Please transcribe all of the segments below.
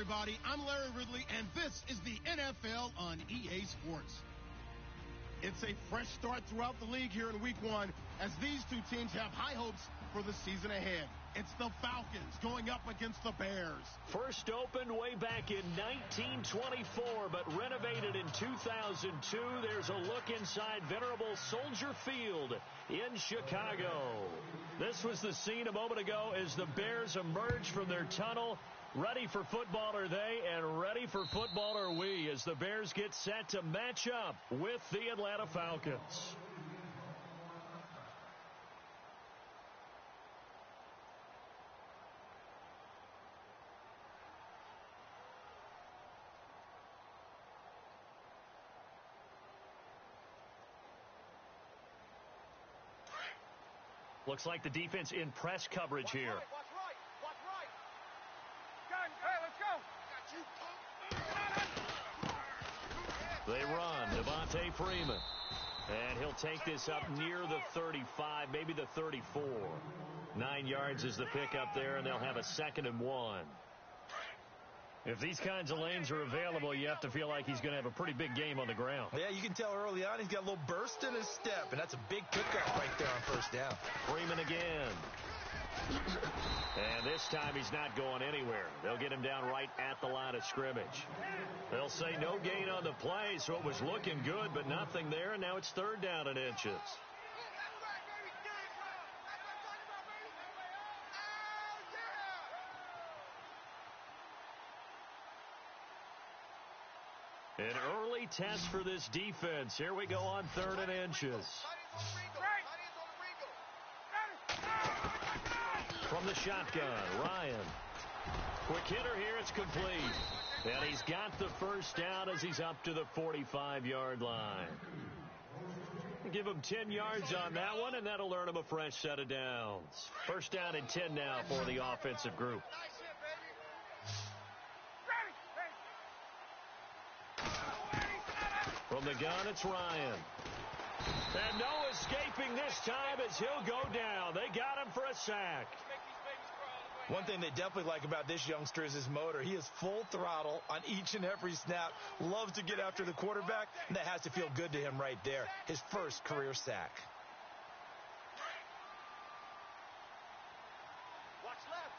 everybody. I'm Larry Ridley, and this is the NFL on EA Sports. It's a fresh start throughout the league here in Week 1 as these two teams have high hopes for the season ahead. It's the Falcons going up against the Bears. First opened way back in 1924, but renovated in 2002. There's a look inside venerable Soldier Field in Chicago. This was the scene a moment ago as the Bears emerged from their tunnel. Ready for football are they, and ready for football are we, as the Bears get set to match up with the Atlanta Falcons. Looks like the defense in press coverage here. Watch right. Hey, let's go. They run. Devontae Freeman. And he'll take this up near the 35, maybe the 34. 9 yards is the pickup there, and they'll have a 2nd and 1. If these kinds of lanes are available, you have to feel like he's going to have a pretty big game on the ground. Yeah, you can tell early on he's got a little burst in his step, and that's a big pickup right there on first down. Freeman again. And this time he's not going anywhere. They'll get him down right at the line of scrimmage. They'll say no gain on the play, so it was looking good, but nothing there, and now it's 3rd down and inches. An early test for this defense. Here we go on 3rd and inches. From the shotgun, Ryan. Quick hitter here, it's complete. And he's got the first down as he's up to the 45-yard line. Give him 10 yards on that one, and that'll earn him a fresh set of downs. First down and 10 now for the offensive group. From the gun, it's Ryan. And no escaping this time as he'll go down. They got him for a sack. One thing they definitely like about this youngster is his motor. He is full throttle on each and every snap. Loves to get after the quarterback, and that has to feel good to him right there. His first career sack. Watch left.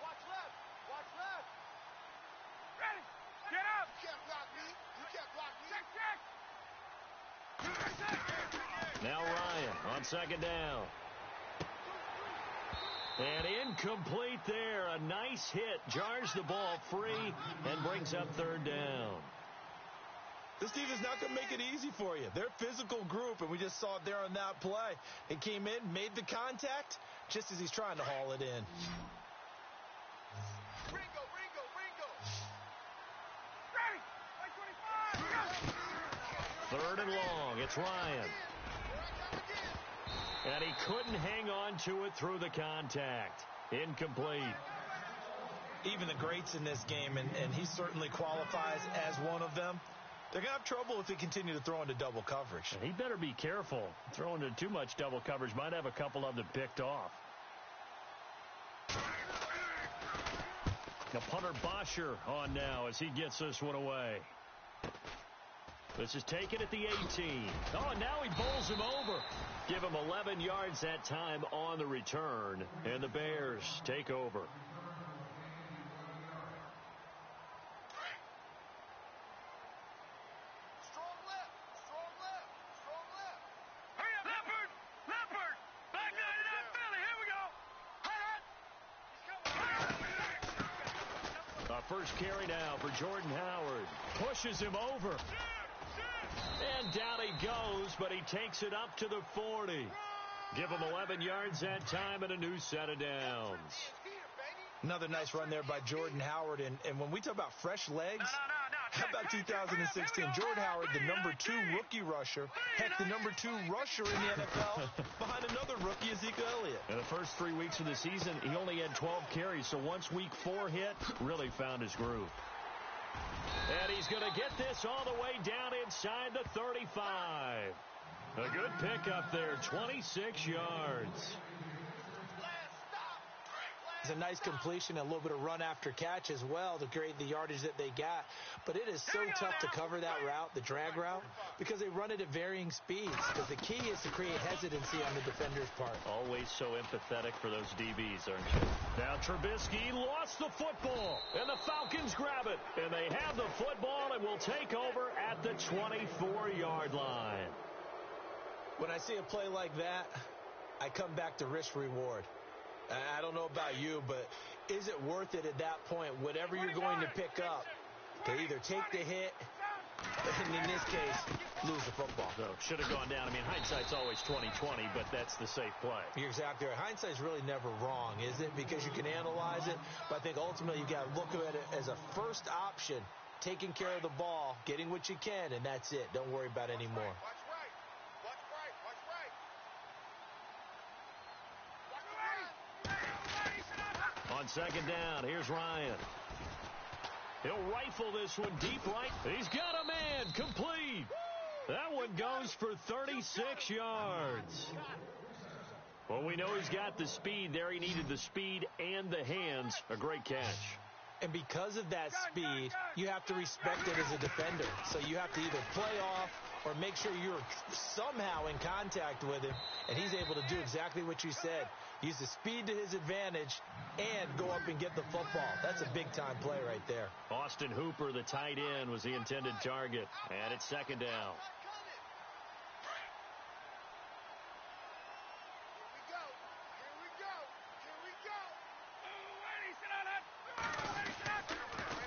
Ready. Get up. You can't block me. Check. Now Ryan on 2nd down. And incomplete there. A nice hit. Jars the ball free and brings up 3rd down. This team is not going to make it easy for you. They're a physical group, and we just saw it there on that play. It came in, made the contact, just as he's trying to haul it in. Ringo. Ready. 3rd and long. It's Ryan. And he couldn't hang on to it through the contact. Incomplete. Even the greats in this game, and he certainly qualifies as one of them, they're going to have trouble if they continue to throw into double coverage. And he better be careful. Throwing into too much double coverage might have a couple of them picked off. Now punter Bosher on now as he gets this one away. This is taken at the 18. Oh, and now he bowls him over. Give him 11 yards that time on the return. And the Bears take over. Strong left. Hurry up, Leopard. Back 99 Philly. Here we go. A first carry now for Jordan Howard. Pushes him over. And down he goes, but he takes it up to the 40. Give him 11 yards that time and a new set of downs. Another nice run there by Jordan Howard. And when we talk about fresh legs, how about 2016? Jordan Howard, the number 2 rookie rusher. Heck, the number 2 rusher in the NFL behind another rookie, Ezekiel Elliott. In the first 3 weeks of the season, he only had 12 carries. So once week 4 hit, really found his groove. And he's going to get this all the way down inside the 35. A good pickup there, 26 yards. It's a nice completion, a little bit of run after catch as well to create the yardage that they got. But it is so tough to cover that route, the drag route, because they run it at varying speeds. Because the key is to create hesitancy on the defender's part. Always so empathetic for those DBs, aren't you? Now Trubisky lost the football, and the Falcons grab it. And they have the football and will take over at the 24-yard line. When I see a play like that, I come back to risk-reward. I don't know about you, but is it worth it at that point, whatever you're going to pick up, to either take the hit, and in this case, lose the football? So should have gone down. I mean, hindsight's always 20/20, but that's the safe play. You're exactly right. Hindsight's really never wrong, is it? Because you can analyze it, but I think ultimately you got to look at it as a first option, taking care of the ball, getting what you can, and that's it. Don't worry about it anymore. On second down, here's Ryan. He'll rifle this one deep right. He's got a man, complete. That one goes for 36 yards. Well, we know he's got the speed there. He needed the speed and the hands. A great catch. And because of that speed, you have to respect it as a defender. So you have to either play off or make sure you're somehow in contact with him, and he's able to do exactly what you said. Use the speed to his advantage and go up and get the football. That's a big-time play right there. Austin Hooper, the tight end, was the intended target. And it's second down.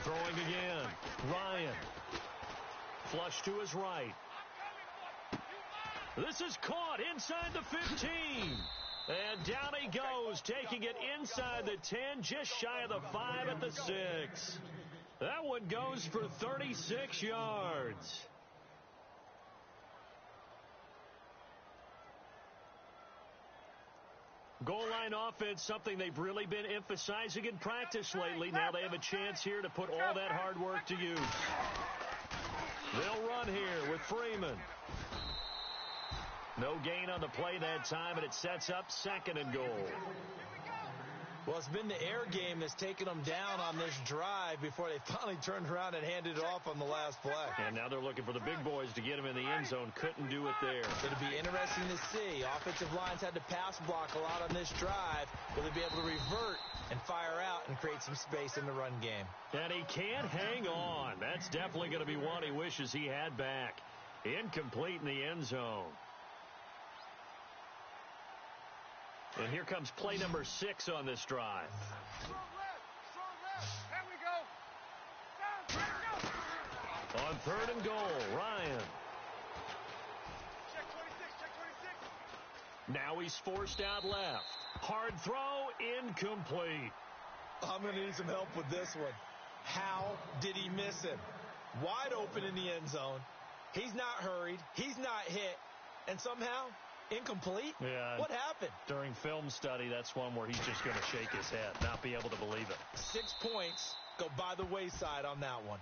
Throwing again. Ryan. Flush to his right. This is caught inside the 15. And down he goes, taking it inside the 10, just shy of the 5 at the 6. That one goes for 36 yards. Goal line offense, something they've really been emphasizing in practice lately. Now they have a chance here to put all that hard work to use. They'll run here with Freeman. No gain on the play that time, and it sets up second and goal. Well, it's been the air game that's taken them down on this drive before they finally turned around and handed it off on the last play. And now they're looking for the big boys to get them in the end zone. Couldn't do it there. It'll be interesting to see. Offensive lines had to pass block a lot on this drive. Will they be able to revert and fire out and create some space in the run game? And he can't hang on. That's definitely going to be one he wishes he had back. Incomplete in the end zone. And here comes play number 6 on this drive. Strong left. There we go. On third and goal, Ryan. Check 26. Now he's forced out left. Hard throw, incomplete. I'm going to need some help with this one. How did he miss him? Wide open in the end zone. He's not hurried. He's not hit. And somehow, incomplete? Yeah. What happened? During film study, that's one where he's just going to shake his head, not be able to believe it. 6 points go by the wayside on that one.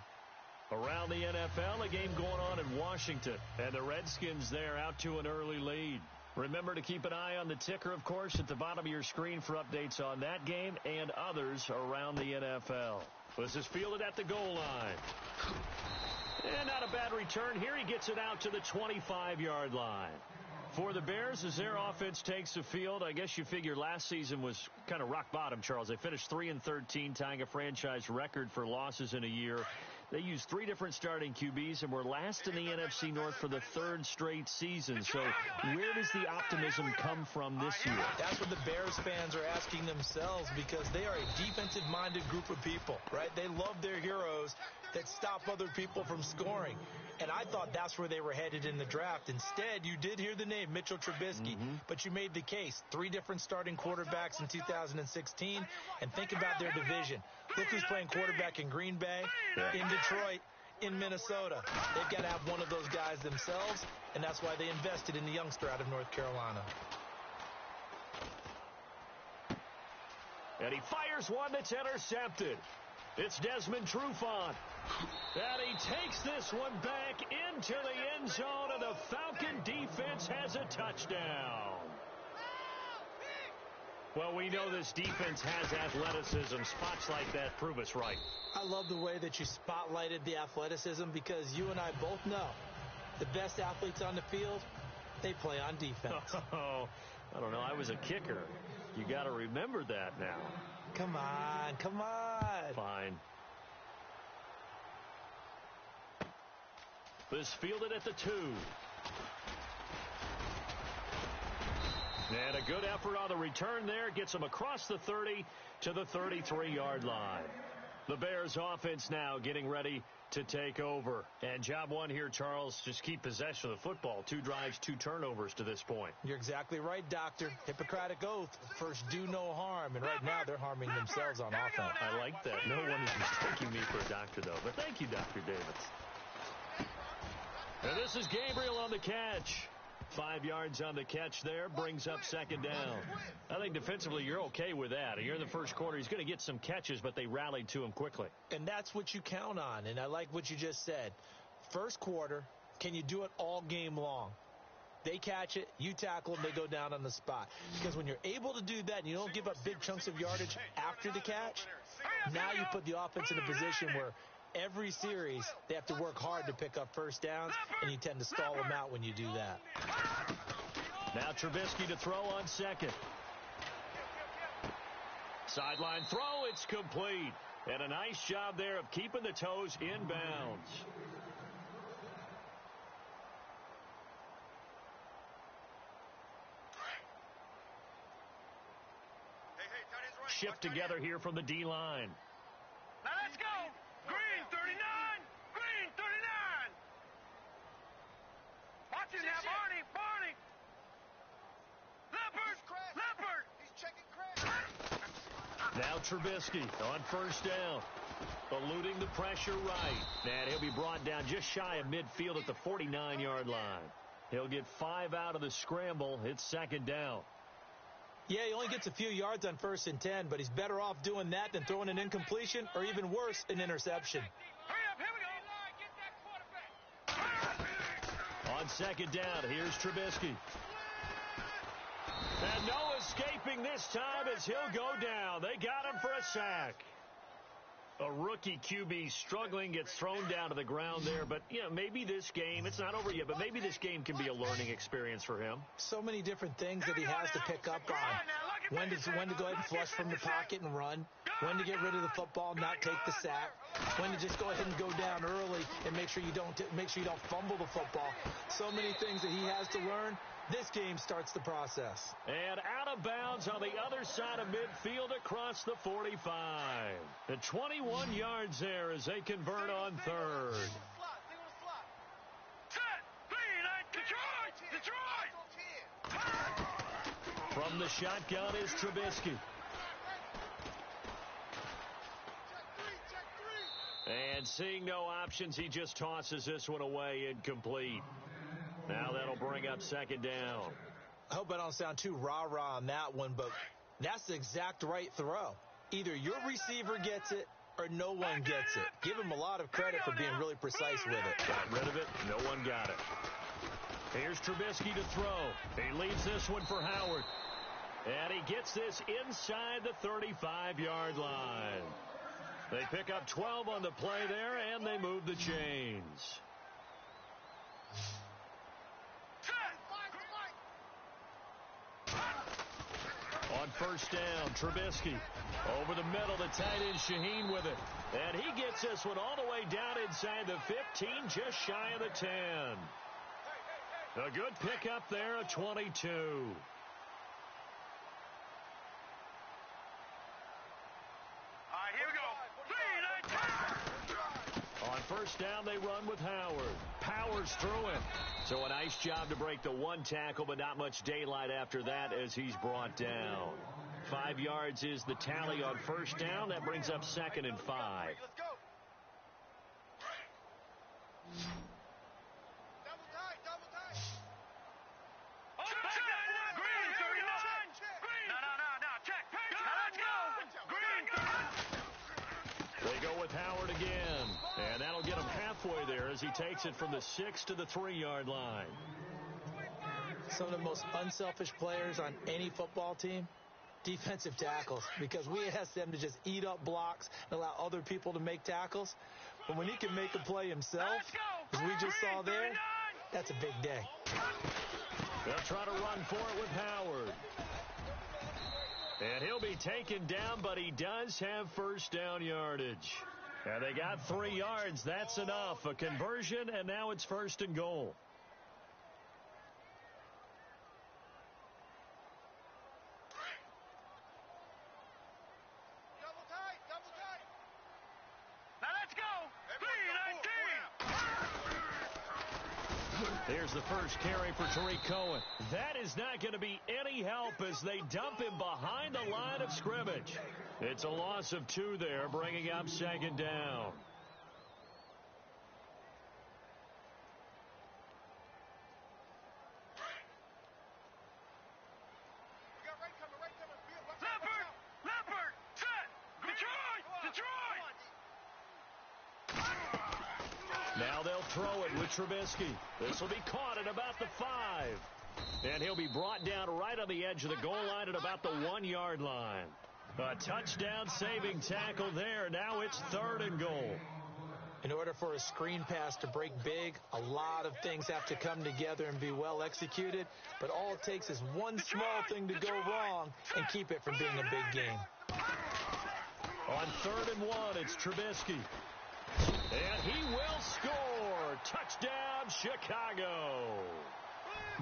Around the NFL, a game going on in Washington. And the Redskins there out to an early lead. Remember to keep an eye on the ticker, of course, at the bottom of your screen for updates on that game and others around the NFL. This is fielded at the goal line. And not a bad return. Here he gets it out to the 25-yard line. For the Bears, as their offense takes the field, I guess you figure last season was kind of rock bottom, Charles. They finished 3-13, tying a franchise record for losses in a year. They used 3 different starting QBs and were last in the NFC North for the 3rd straight season. So where does the optimism come from this year? That's what the Bears fans are asking themselves, because they are a defensive-minded group of people, right? They love their heroes that stop other people from scoring. And I thought that's where they were headed in the draft. Instead, you did hear the name, Mitchell Trubisky, but you made the case. 3 different starting quarterbacks in 2016. And think about their division. Look who's playing quarterback in Green Bay, in Detroit, in Minnesota. They've got to have one of those guys themselves, and that's why they invested in the youngster out of North Carolina. And he fires one that's intercepted. It's Desmond Trufant. And he takes this one back into the end zone, and the Falcon defense has a touchdown. Well, we know this defense has athleticism. Spots like that prove us right. I love the way that you spotlighted the athleticism because you and I both know the best athletes on the field, they play on defense. Oh, I don't know. I was a kicker. You got to remember that now. Come on, come on. Fine. This fielded at the 2. And a good effort on the return there. Gets him across the 30 to the 33-yard line. The Bears offense now getting ready to take over. And job one here, Charles, just keep possession of the football. 2 drives, 2 turnovers to this point. You're exactly right, Doctor. Hippocratic oath. First, do no harm. And right now, they're harming themselves on offense. I like that. No one is mistaking me for a doctor, though. But thank you, Dr. Davis. And this is Gabriel on the catch. 5 yards on the catch there, brings up second down. I think defensively you're okay with that. You're in the first quarter. He's going to get some catches, but they rallied to him quickly. And that's what you count on, and I like what you just said. First quarter, can you do it all game long? They catch it, you tackle them, they go down on the spot. Because when you're able to do that and you don't give up big chunks of yardage after the catch, now you put the offense in a position where every series, they have to work hard to pick up first downs, and you tend to stall them out when you do that. Now Trubisky to throw on second. Sideline throw, it's complete. And a nice job there of keeping the toes inbounds. Shift together here from the D-line. Now let's go. Green 39. Green 39. Watch it now, Barney. Barney. Leopard. Leopard. He's checking Craig. Now Trubisky on first down. Eluding the pressure right. And he'll be brought down just shy of midfield at the 49-yard line. He'll get 5 out of the scramble. It's second down. Yeah, he only gets a few yards on 1st and 10, but he's better off doing that than throwing an incompletion or even worse, an interception. Hurry up, here we go. On second down, here's Trubisky. And no escaping this time as he'll go down. They got him for a sack. A rookie QB struggling, gets thrown down to the ground there. But, you know, maybe this game, it's not over yet, but maybe this game can be a learning experience for him. So many different things that he has to pick up on. When to go ahead and flush from the pocket and run. When to get rid of the football, not take the sack. When to just go ahead and go down early and make sure you don't fumble the football. So many things that he has to learn. This game starts the process. And out of bounds on the other side of midfield across the 45. The 21 yards there as they convert on third. From the shotgun is Trubisky. And seeing no options, he just tosses this one away incomplete. Now that'll bring up second down. I hope I don't sound too rah-rah on that one, but that's the exact right throw. Either your receiver gets it or no one gets it. Give him a lot of credit for being really precise with it. Got rid of it. No one got it. Here's Trubisky to throw. He leaves this one for Howard. And he gets this inside the 35-yard line. They pick up 12 on the play there, and they move the chains. On first down, Trubisky over the middle, the tight end Shaheen with it. And he gets this one all the way down inside the 15, just shy of the 10. A good pickup there, a 22. Here we go. On first down, they run with Howard. Powers through him. So a nice job to break the one tackle, but not much daylight after that as he's brought down. 5 yards is the tally on first down. That brings up second and 5. Let's go. Double tight, double tight. Green 39. No. Check. Let's go. Green. They go with Howard again. And that'll get him halfway there as he takes it from the 6 to the 3-yard line. Some of the most unselfish players on any football team, defensive tackles, because we ask them to just eat up blocks and allow other people to make tackles. But when he can make a play himself, as we just saw there, that's a big day. They'll try to run for it with Howard. And he'll be taken down, but he does have first down yardage. And they got 3 yards. That's enough. A conversion, and now it's 1st and goal. Here's the first carry for Tariq Cohen. That is not going to be any help as they dump him behind the line of scrimmage. It's a loss of 2 there, bringing up 2nd down. Now they'll throw it with Trubisky. This will be caught at about the 5. And he'll be brought down right on the edge of the goal line at about the 1-yard line. A touchdown-saving tackle there. Now it's 3rd and goal. In order for a screen pass to break big, a lot of things have to come together and be well executed. But all it takes is one small thing to go wrong and keep it from being a big game. On 3rd and 1, it's Trubisky. And he will score. Touchdown, Chicago.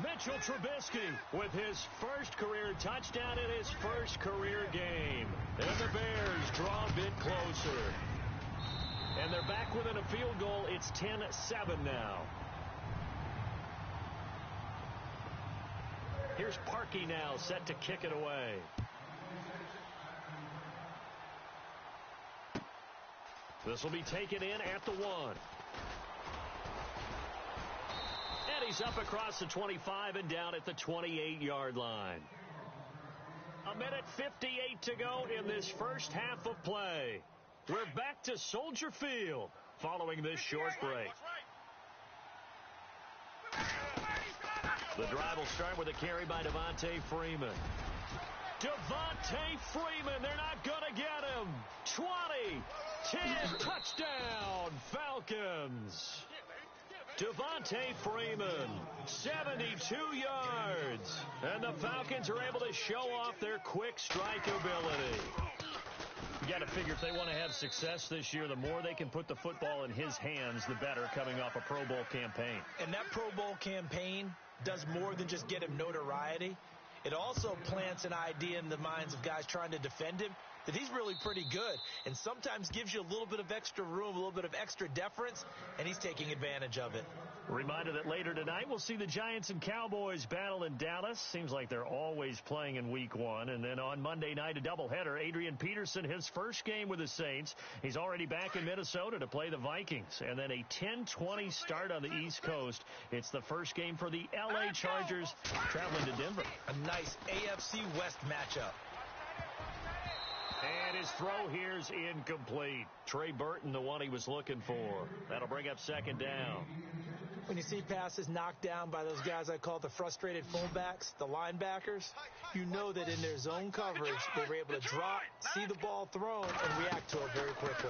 Mitchell Trubisky with his first career touchdown in his first career game. And the Bears draw a bit closer. And they're back within a field goal. It's 10-7 now. Here's Parkey now set to kick it away. This will be taken in at the 1. And he's up across the 25 and down at the 28-yard line. 1:58 to go in this first half of play. We're back to Soldier Field following this short break. The drive will start with a carry by Devontae Freeman. Devontae Freeman, they're not going to get him. 20, 10, touchdown, Falcons. Devontae Freeman, 72 yards. And the Falcons are able to show off their quick strike ability. You got to figure if they want to have success this year, the more they can put the football in his hands, the better, coming off a Pro Bowl campaign. And that Pro Bowl campaign does more than just get him notoriety. It also plants an idea in the minds of guys trying to defend him that he's really pretty good, and sometimes gives you a little bit of extra room, a little bit of extra deference, and he's taking advantage of it. Reminder that later tonight we'll see the Giants and Cowboys battle in Dallas. Seems like they're always playing in week 1. And then on Monday night, a doubleheader. Adrian Peterson, his first game with the Saints. He's already back in Minnesota to play the Vikings. And then a 10:20 start on the East Coast. It's the first game for the L.A. Chargers traveling to Denver. A nice AFC West matchup. And his throw here's incomplete. Trey Burton, the one he was looking for. That'll bring up 2nd down. When you see passes knocked down by those guys I call the frustrated fullbacks, the linebackers, you know that in their zone coverage, they were able to drop, see the ball thrown, and react to it very quickly.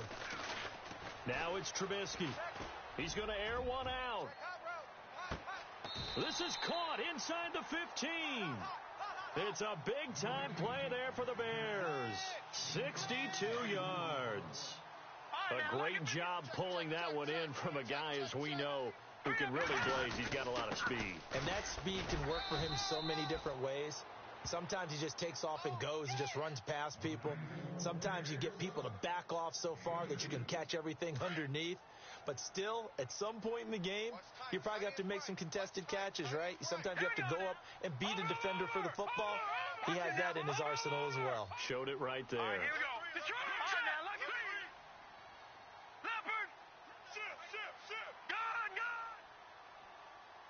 Now it's Trubisky. He's going to air one out. This is caught inside the 15. It's a big-time play there for the Bears. 62 yards. A great job pulling that one in from a guy, as we know, who can really blaze. He's got a lot of speed. And that speed can work for him so many different ways. Sometimes he just takes off and goes and just runs past people. Sometimes you get people to back off so far that you can catch everything underneath. But still, at some point in the game, you probably have to make some contested catches, right? Sometimes you have to go up and beat a defender for the football. He has that in his arsenal as well. Showed it right there. All right, here we go. Leopard. Ship. Gun.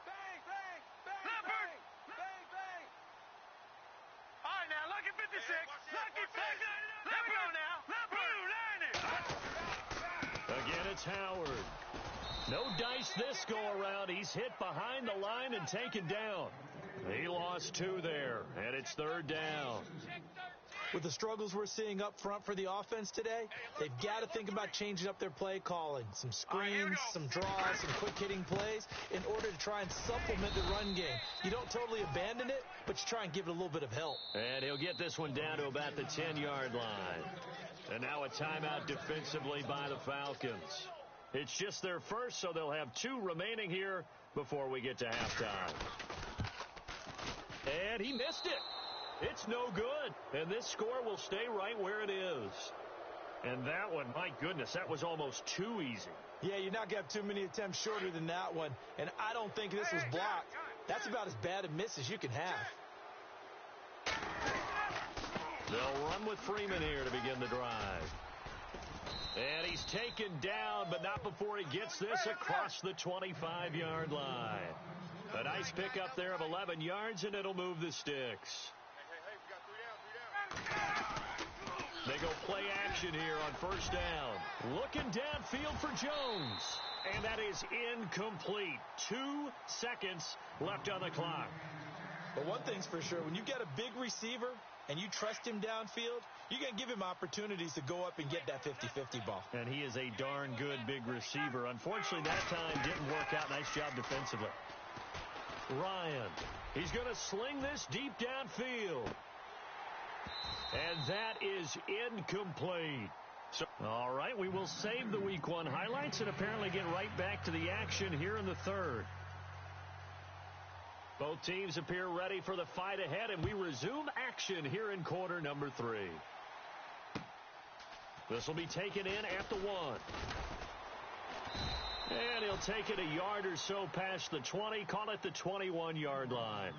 Bang. Leopard. Bang. All right, now, Lucky 56. Lucky 56. Here we go now. Leopard. Again, it's Howard. No dice this go-around. He's hit behind the line and taken down. He lost 2 there, and it's 3rd down. With the struggles we're seeing up front for the offense today, they've got to think about changing up their play calling. Some screens, some draws, some quick-hitting plays in order to try and supplement the run game. You don't totally abandon it, but you try and give it a little bit of help. And he'll get this one down to about the 10-yard line. And now a timeout defensively by the Falcons. It's just their first, so they'll have 2 remaining here before we get to halftime. And he missed it. It's no good. And this score will stay right where it is. And that one, my goodness, that was almost too easy. Yeah, you're not going to have too many attempts shorter than that one. And I don't think this was blocked. That's about as bad a miss as you can have. They'll run with Freeman here to begin the drive. And he's taken down, but not before he gets this across the 25-yard line. A nice pickup there of 11 yards, and it'll move the sticks. They go play action here on first down. Looking downfield for Jones. And that is incomplete. 2 seconds left on the clock. But one thing's for sure, when you get a big receiver and you trust him downfield, you're going to give him opportunities to go up and get that 50-50 ball. And he is a darn good big receiver. Unfortunately, that time didn't work out. Nice job defensively. Ryan, he's going to sling this deep downfield. And that is incomplete. So, all right, we will save the Week 1 highlights and apparently get right back to the action here in the third. Both teams appear ready for the fight ahead, and we resume action here in quarter number 3. This will be taken in at the 1. And he'll take it a yard or so past the 20, call it the 21-yard line.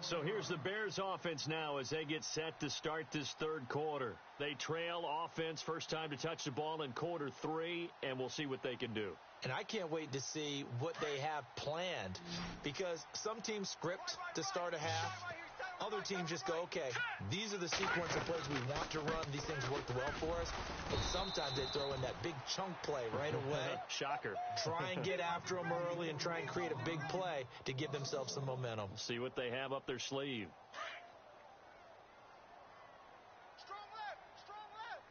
So here's the Bears offense now as they get set to start this third quarter. They trail offense first time to touch the ball in quarter 3, and we'll see what they can do. And I can't wait to see what they have planned, because some teams script to start a half. Other teams just go, okay, these are the sequence of plays we want to run. These things worked well for us. But sometimes they throw in that big chunk play right away. Shocker. Try and get after them early and try and create a big play to give themselves some momentum. See what they have up their sleeve. Strong left. Strong left.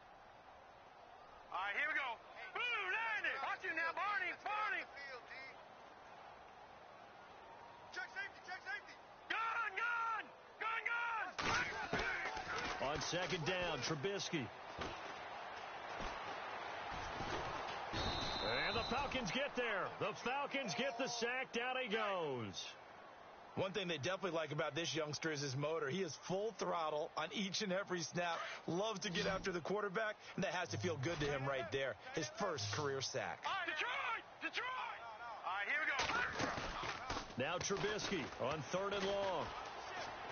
All right, here we go. Boom, landed. Watch you now, Barney. Barney. Check safety. Check safety. Gun, gun. Gun, gun. On second down, Trubisky. And the Falcons get there. The Falcons get the sack. Down he goes. One thing they definitely like about this youngster is his motor. He is full throttle on each and every snap. Loves to get after the quarterback, and that has to feel good to him right there. His first career sack. All right, Detroit. Detroit. All right, here we go. Now Trubisky on third and long.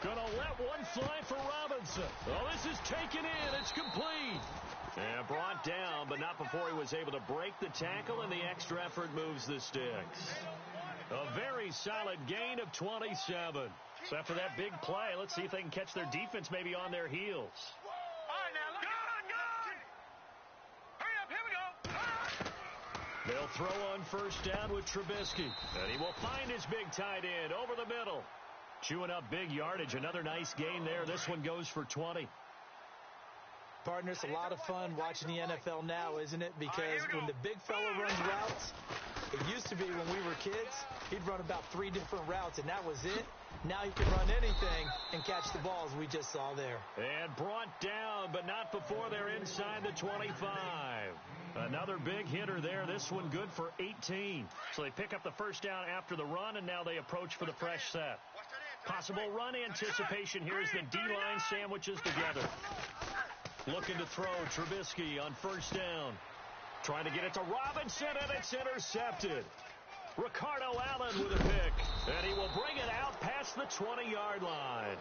Gonna let one fly for Robinson. Oh, this is taken in. It's complete. And brought down, but not before he was able to break the tackle, and the extra effort moves the sticks. A very solid gain of 27. So after that big play, let's see if they can catch their defense maybe on their heels. All right, now, look. Gun, gun. Hurry up, here we go. They'll throw on first down with Trubisky. And he will find his big tight end over the middle. Chewing up big yardage. Another nice gain there. This one goes for 20. Partner, it's a lot of fun watching the NFL now, isn't it? Because when the big fella runs routes, it used to be when we were kids, he'd run about 3 different routes, and that was it. Now he can run anything and catch the balls we just saw there. And brought down, but not before they're inside the 25. Another big hitter there. This one good for 18. So they pick up the first down after the run, and now they approach for the fresh set. Possible run anticipation here as the D-line sandwiches together. Looking to throw, Trubisky on first down. Trying to get it to Robinson, and it's intercepted. Ricardo Allen with a pick. And he will bring it out past the 20-yard line.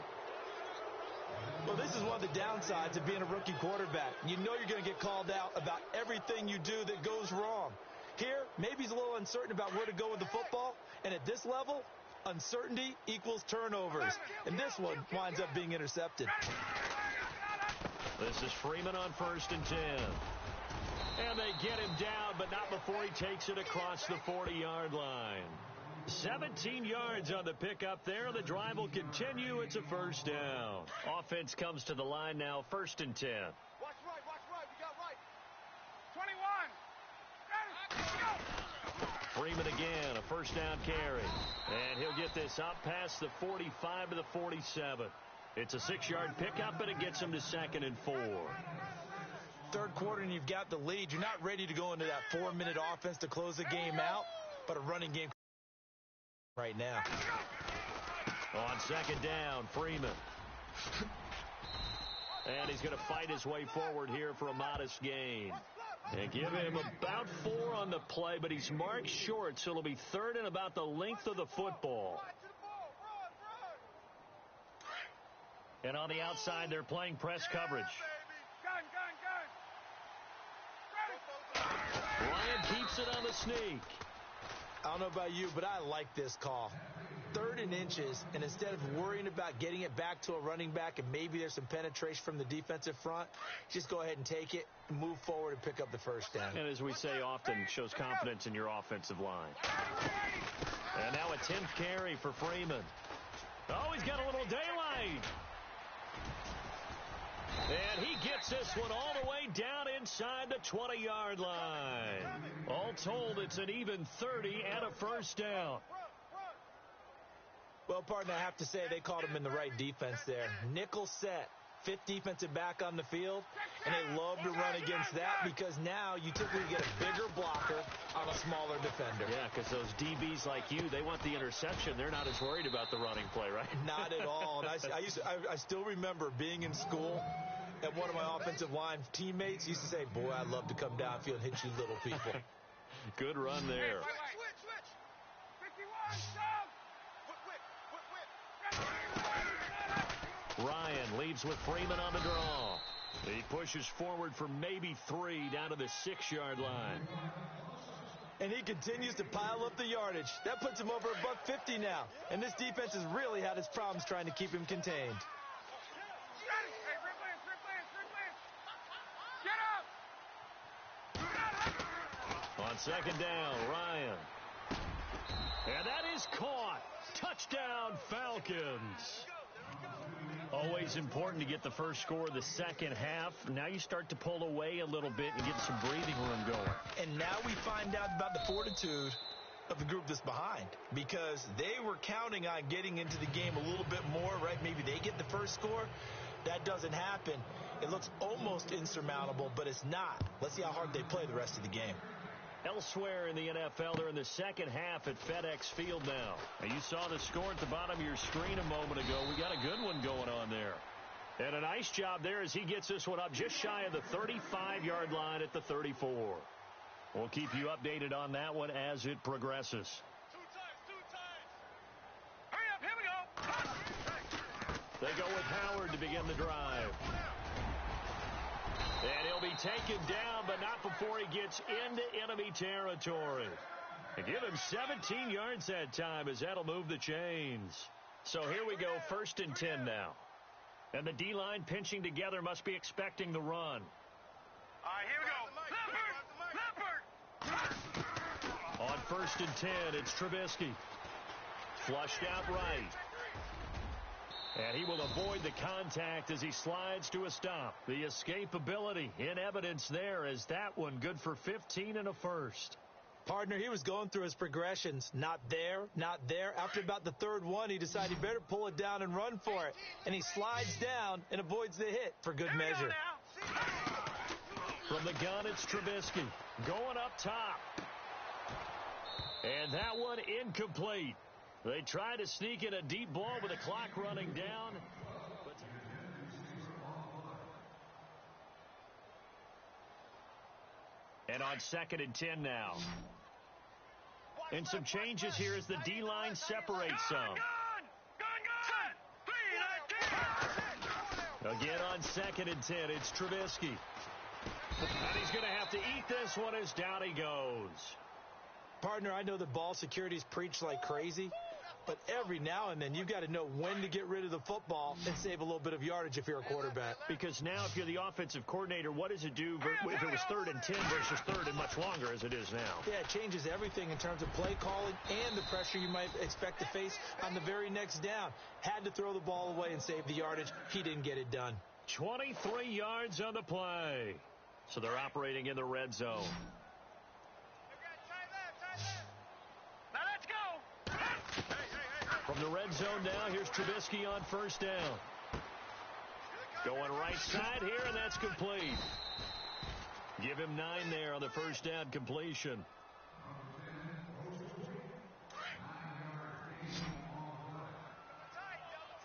Well, this is one of the downsides of being a rookie quarterback. You know you're going to get called out about everything you do that goes wrong. Here, maybe he's a little uncertain about where to go with the football. And at this level, uncertainty equals turnovers. And this one winds up being intercepted. This is Freeman on first and 10. And they get him down, but not before he takes it across the 40-yard line. 17 yards on the pickup there. The drive will continue. It's a first down. Offense comes to the line now, 1st and 10. Watch right. We got right. 21. Freeman again, a first down carry. And he'll get this up past the 45 to the 47. It's a 6-yard pickup, and it gets him to 2nd and 4. Third quarter, and you've got the lead. You're not ready to go into that 4-minute offense to close the game out, but a running game right now. On 2nd down, Freeman. And he's going to fight his way forward here for a modest gain. And give him about 4 on the play, but he's marked short, so it'll be 3rd and about the length of the football. And on the outside, they're playing press coverage. Ryan keeps it on the sneak. I don't know about you, but I like this call. 3rd and inches, and instead of worrying about getting it back to a running back and maybe there's some penetration from the defensive front, just go ahead and take it, move forward, and pick up the first down. And as we say often, shows confidence in your offensive line. And now a 10th carry for Freeman. Oh, he's got a little daylight. And he gets this one all the way down inside the 20-yard line. All told, it's an even 30 and a first down. Well, partner, I have to say they called him in the right defense there. Nickel set, 5th defensive back on the field, and they love to run against that because now you typically get a bigger blocker on a smaller defender. Yeah, because those DBs like you, they want the interception. They're not as worried about the running play, right? Not at all. And I still remember being in school, and one of my offensive line teammates used to say, boy, I'd love to come downfield and hit you little people. Good run there. Switch. 51, stop. Ryan leaves with Freeman on the draw. He pushes forward for maybe 3 down to the 6-yard line. And he continues to pile up the yardage. That puts him over $150 now. And this defense has really had its problems trying to keep him contained. On 2nd down, Ryan. And that is caught. Touchdown, Falcons. Always important to get the first score of the second half. Now you start to pull away a little bit and get some breathing room going. And now we find out about the fortitude of the group that's behind, because they were counting on getting into the game a little bit more, right? Maybe they get the first score. That doesn't happen. It looks almost insurmountable, but it's not. Let's see how hard they play the rest of the game. Elsewhere in the NFL, they're in the second half at FedEx Field now. And you saw the score at the bottom of your screen a moment ago. We got a good one going on there. And a nice job there as he gets this one up just shy of the 35-yard line at the 34. We'll keep you updated on that one as it progresses. Two times. Hurry up, here we go. They go with Howard to begin the drive. And he'll be taken down, but not before he gets into enemy territory. And give him 17 yards that time, as that'll move the chains. So here we go, 1st and 10 now. And the D-line pinching together must be expecting the run. All right, here we go. Leopard! On 1st and 10, it's Trubisky. Flushed out right. And he will avoid the contact as he slides to a stop. The escapability in evidence there, as that one good for 15 and a first. Partner, he was going through his progressions. Not there, not there. After about the 3rd one, he decided he better pull it down and run for it. And he slides down and avoids the hit for good measure. From the gun, it's Trubisky going up top. And that one incomplete. They try to sneak in a deep ball with the clock running down. And on 2nd and 10 now. And some changes here as the D-line separates some. Again on 2nd and 10, it's Trubisky. And he's going to have to eat this one as down he goes. Partner, I know the ball security's preached like crazy, But every now and then, you've got to know when to get rid of the football and save a little bit of yardage if you're a quarterback. Because now if you're the offensive coordinator, what does it do if it was 3rd and 10 versus 3rd and much longer as it is now? Yeah, it changes everything in terms of play calling and the pressure you might expect to face on the very next down. Had to throw the ball away and save the yardage. He didn't get it done. 23 yards on the play. So they're operating in the red zone. Now let's go. From the red zone now, here's Trubisky on 1st down. Going right side here, and that's complete. Give him 9 there on the 1st down completion.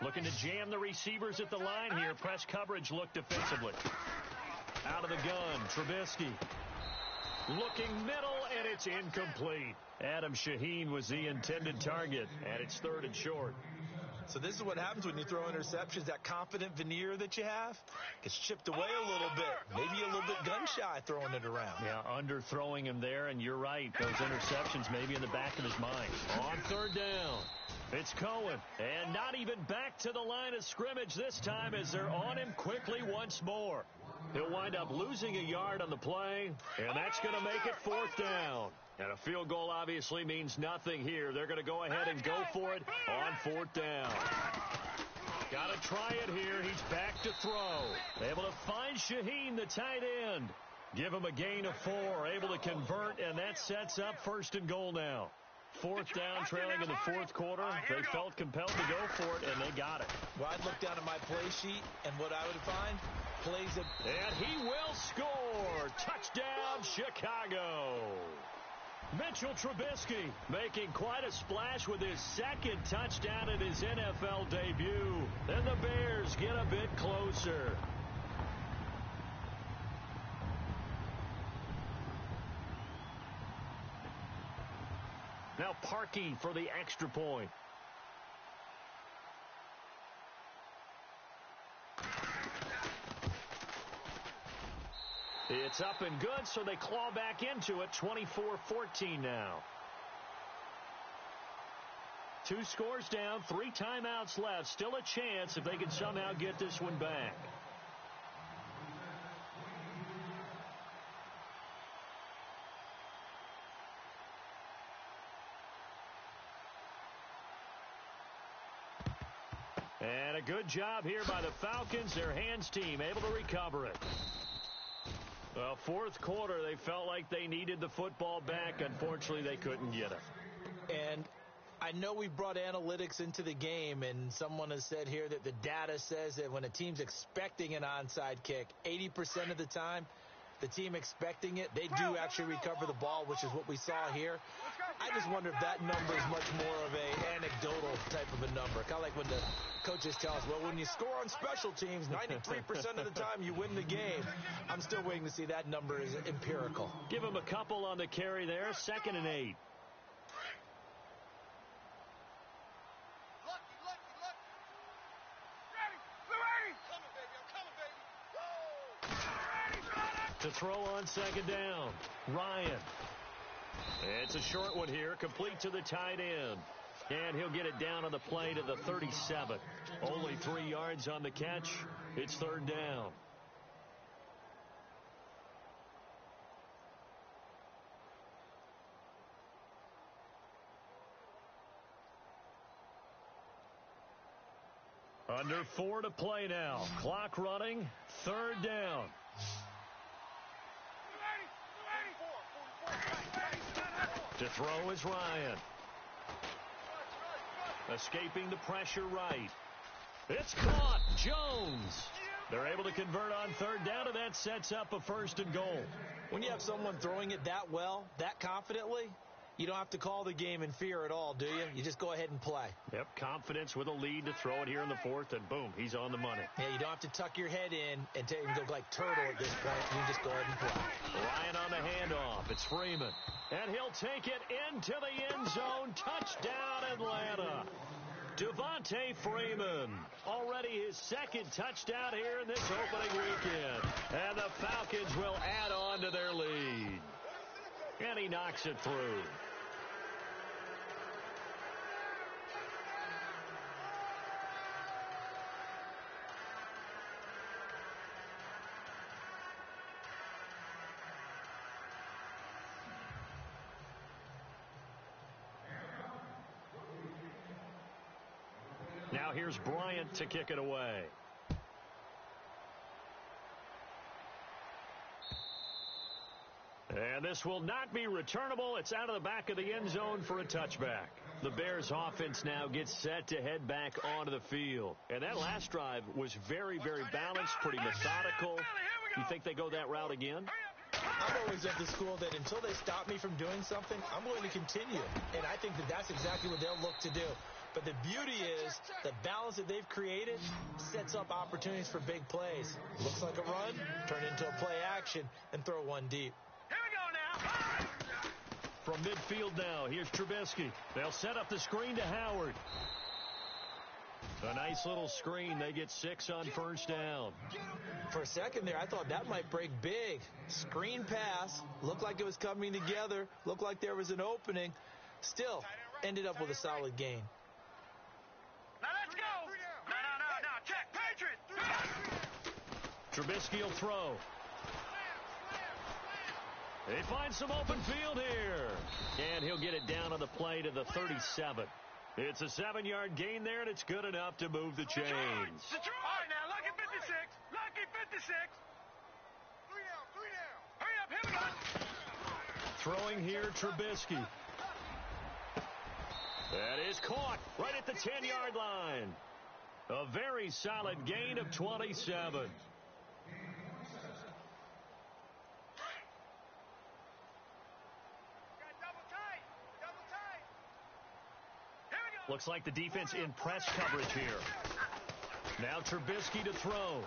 Looking to jam the receivers at the line here. Press coverage look defensively. Out of the gun, Trubisky. Looking middle, and it's incomplete. Adam Shaheen was the intended target, and it's 3rd and short. So this is what happens when you throw interceptions. That confident veneer that you have gets chipped away a little bit. Maybe a little bit gun-shy throwing it around. Yeah, underthrowing him there, and you're right. Those interceptions maybe in the back of his mind. On 3rd down, it's Cohen. And not even back to the line of scrimmage this time as they're on him quickly once more. He'll wind up losing a yard on the play, and that's going to make it 4th down. And a field goal obviously means nothing here. They're going to go ahead and go for it on 4th down. Got to try it here. He's back to throw. Able to find Shaheen, the tight end. Give him a gain of 4. Able to convert, and that sets up 1st and goal now. 4th down, trailing in the 4th quarter. They felt compelled to go for it, and they got it. Well, I'd look down at my play sheet, and what I would find, plays of... And he will score. Touchdown, Chicago. Mitchell Trubisky making quite a splash with his 2nd touchdown in his NFL debut. And the Bears get a bit closer. Now Parkey for the extra point. It's up and good, so they claw back into it. 24-14 now. 2 scores down, 3 timeouts left. Still a chance if they can somehow get this one back. And a good job here by the Falcons. Their hands team able to recover it. Well, 4th quarter, they felt like they needed the football back. Unfortunately, they couldn't get it. And I know we've brought analytics into the game, and someone has said here that the data says that when a team's expecting an onside kick, 80% of the time, the team expecting it, they do actually recover the ball, which is what we saw here. I just wonder if that number is much more of a anecdotal type of a number. Kind of like when the coaches tell us, well, when you score on special teams, 93% of the time you win the game. I'm still waiting to see that number is empirical. Give him a couple on the carry there. 2nd and 8. To throw on 2nd down, Ryan. It's a short one here, complete to the tight end. And he'll get it down on the play to the 37. Only 3 yards on the catch. It's 3rd down. Under 4 to play now. Clock running. 3rd down. To throw is Ryan. Escaping the pressure right. It's caught. Jones. They're able to convert on 3rd down, and that sets up a 1st and goal. When you have someone throwing it that well, that confidently, you don't have to call the game in fear at all, do you? You just go ahead and play. Yep, confidence with a lead to throw it here in the 4th, and boom, he's on the money. Yeah, you don't have to tuck your head in and go like turtle at this point. You can just go ahead and play. Ryan on the handoff. It's Freeman. And he'll take it into the end zone. Touchdown, Atlanta. Devontae Freeman. Already his 2nd touchdown here in this opening weekend. And the Falcons will add on to their lead. And he knocks it through. Now here's Bryant to kick it away. And this will not be returnable. It's out of the back of the end zone for a touchback. The Bears offense now gets set to head back onto the field. And that last drive was very, very balanced, pretty methodical. You think they go that route again? I'm always of the school that until they stop me from doing something, I'm going to continue. And I think that that's exactly what they'll look to do. But the beauty is the balance that they've created sets up opportunities for big plays. Looks like a run, turn into a play action, and throw one deep. From midfield now, here's Trubisky. They'll set up the screen to Howard. A nice little screen. They get 6 on first down. For a second there, I thought that might break big. Screen pass. Looked like it was coming together. Looked like there was an opening. Still, ended up with a solid gain. Now let's go. No. Check. Patriots. Trubisky will throw. He finds some open field here. And he'll get it down on the play to the 37. It's a 7-yard gain there, and it's good enough to move the chains. Detroit. All right, now, lucky 56. Lucky 56. 3 down. Hurry up, here we go. Throwing here, Trubisky. That is caught right at the 10-yard line. A very solid gain of 27. Looks like the defense in press coverage here. Now Trubisky to throw.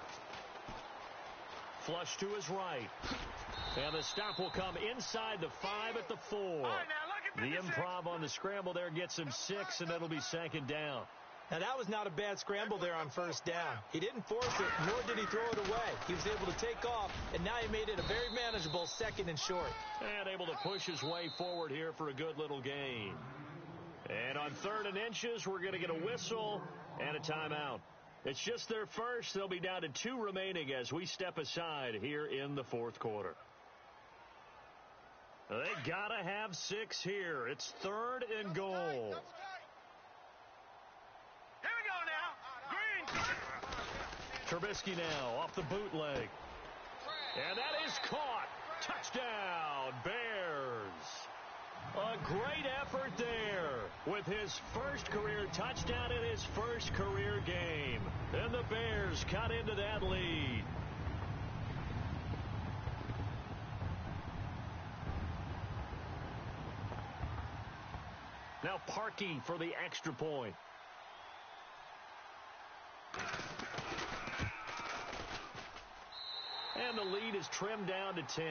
Flush to his right. And the stop will come inside the 5 at the 4. The improv on the scramble there gets him 6, and it'll be second down. Now, that was not a bad scramble there on first down. He didn't force it, nor did he throw it away. He was able to take off, and now he made it a very manageable 2nd and short. And able to push his way forward here for a good little gain. And on 3rd and inches, we're going to get a whistle and a timeout. It's just their first. They'll be down to 2 remaining as we step aside here in the 4th quarter. They got to have 6 here. It's 3rd and goal. Here we go now. Green. Trubisky now off the bootleg. And that is caught. Touchdown, Bears. A great effort there with his first career touchdown in his first career game. And the Bears cut into that lead. Now Parkey for the extra point. And the lead is trimmed down to 10.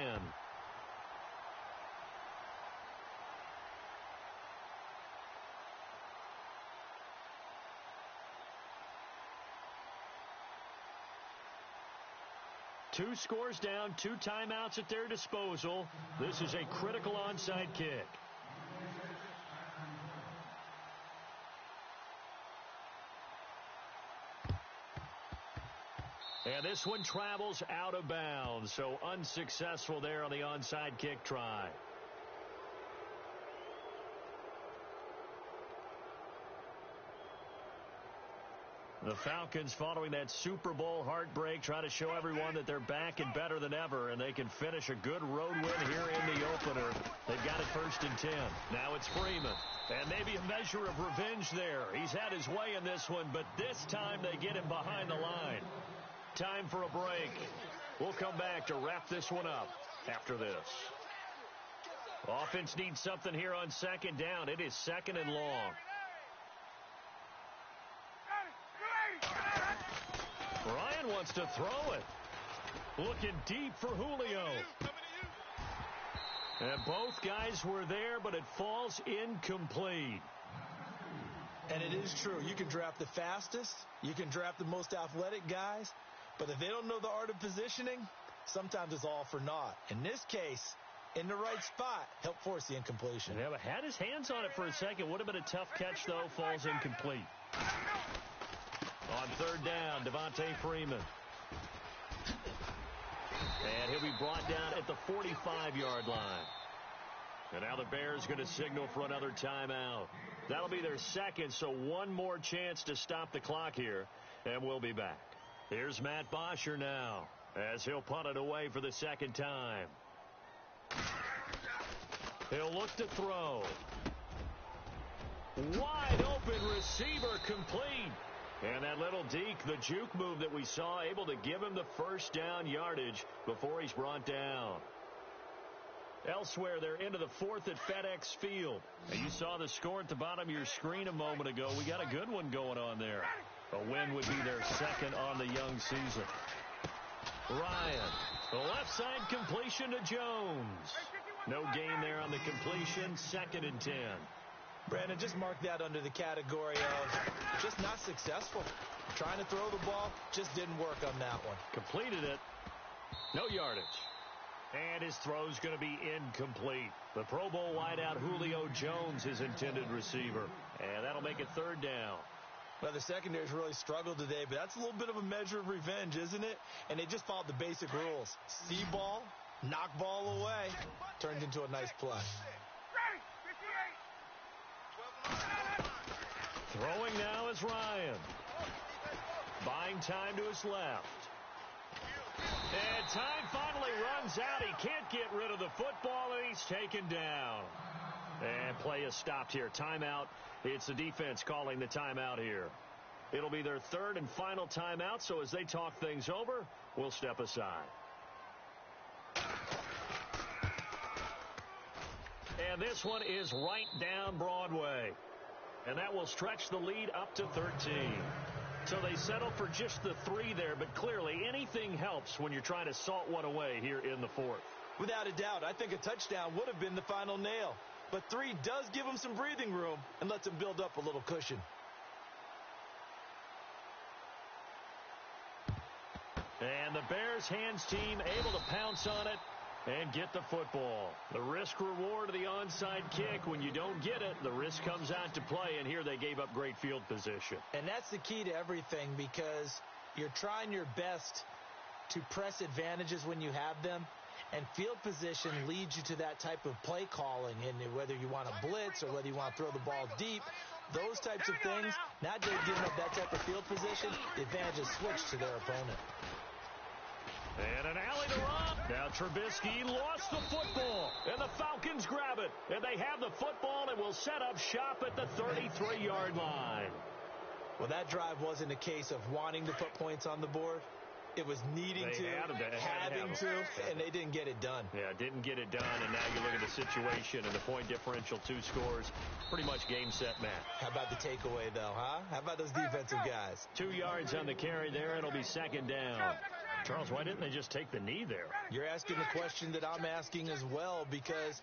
Two scores down, 2 timeouts at their disposal. This is a critical onside kick. And this one travels out of bounds, so unsuccessful there on the onside kick try. The Falcons, following that Super Bowl heartbreak, try to show everyone that they're back and better than ever, and they can finish a good road win here in the opener. They've got it 1st and 10. Now it's Freeman. And maybe a measure of revenge there. He's had his way in this one, but this time they get him behind the line. Time for a break. We'll come back to wrap this one up after this. Offense needs something here on 2nd down. It is 2nd and long. Ryan wants to throw it. Looking deep for Julio. And both guys were there, but it falls incomplete. And it is true. You can draft the fastest. You can draft the most athletic guys. But if they don't know the art of positioning, sometimes it's all for naught. In this case, in the right spot, helped force the incompletion. Yeah, but had his hands on it for a second. Would have been a tough catch, though. Falls incomplete. On 3rd down, Devontae Freeman. And he'll be brought down at the 45-yard line. And now the Bears going to signal for another timeout. That'll be their second, so one more chance to stop the clock here, and we'll be back. Here's Matt Bosher now, as he'll punt it away for the second time. He'll look to throw. Wide open receiver complete. And that little deke, the juke move that we saw, able to give him the first down yardage before he's brought down. Elsewhere, they're into the fourth at FedEx Field. And you saw the score at the bottom of your screen a moment ago. We got a good one going on there. A win would be their second on the young season. Ryan, the left side completion to Jones. No gain there on the completion, 2nd and 10. Brandon, just mark that under the category of just not successful. Trying to throw the ball, just didn't work on that one. Completed it. No yardage. And his throw's going to be incomplete. The Pro Bowl wideout Julio Jones, his intended receiver. And that'll make it 3rd down. Well, the secondary's really struggled today, but that's a little bit of a measure of revenge, isn't it? And they just followed the basic rules. See ball, knock ball away. Turned into a nice play. Throwing now is Ryan. Buying time to his left. And time finally runs out. He can't get rid of the football, and he's taken down. And play is stopped here. Timeout. It's the defense calling the timeout here. It'll be their 3rd and final timeout, so as they talk things over, we'll step aside. And this one is right down Broadway. And that will stretch the lead up to 13. So they settle for just the 3 there, but clearly anything helps when you're trying to salt one away here in the 4th. Without a doubt, I think a touchdown would have been the final nail. But 3 does give them some breathing room and lets them build up a little cushion. And the Bears hands team able to pounce on it and get the football. The risk reward of the onside kick. When you don't get it, the risk comes out to play, and here they gave up great field position. And that's the key to everything, because you're trying your best to press advantages when you have them, and field position leads you to that type of play calling. And whether you want to blitz or whether you want to throw the ball deep, those types of things, not just giving up that type of field position, the advantage is switched to their opponent. And an alley to run. Now Trubisky lost the football, and the Falcons grab it. And they have the football and will set up shop at the 33-yard line. Well, that drive wasn't a case of wanting to put points on the board. It was needing to, having to, and they didn't get it done. Yeah, didn't get it done, and now you look at the situation and the point differential, 2 scores, pretty much game, set, match. How about the takeaway, though, huh? How about those defensive guys? 2 yards on the carry there, it'll be 2nd down. Charles, why didn't they just take the knee there? You're asking the question that I'm asking as well, because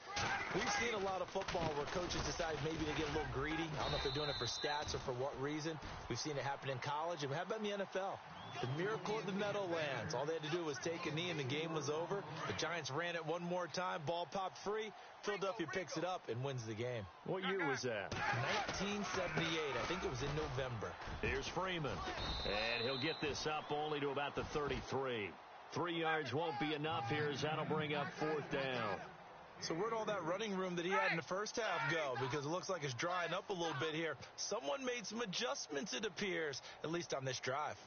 we've seen a lot of football where coaches decide maybe they get a little greedy. I don't know if they're doing it for stats or for what reason. We've seen it happen in college, and how about in the NFL? The miracle of the Meadowlands. All they had to do was take a knee, and the game was over. The Giants ran it one more time. Ball popped free. Philadelphia picks it up and wins the game. What year was that? 1978. I think it was in November. Here's Freeman. And he'll get this up only to about the 33. 3 yards won't be enough here, as that'll bring up 4th down. So where'd all that running room that he had in the first half go? Because it looks like it's drying up a little bit here. Someone made some adjustments, it appears, at least on this drive.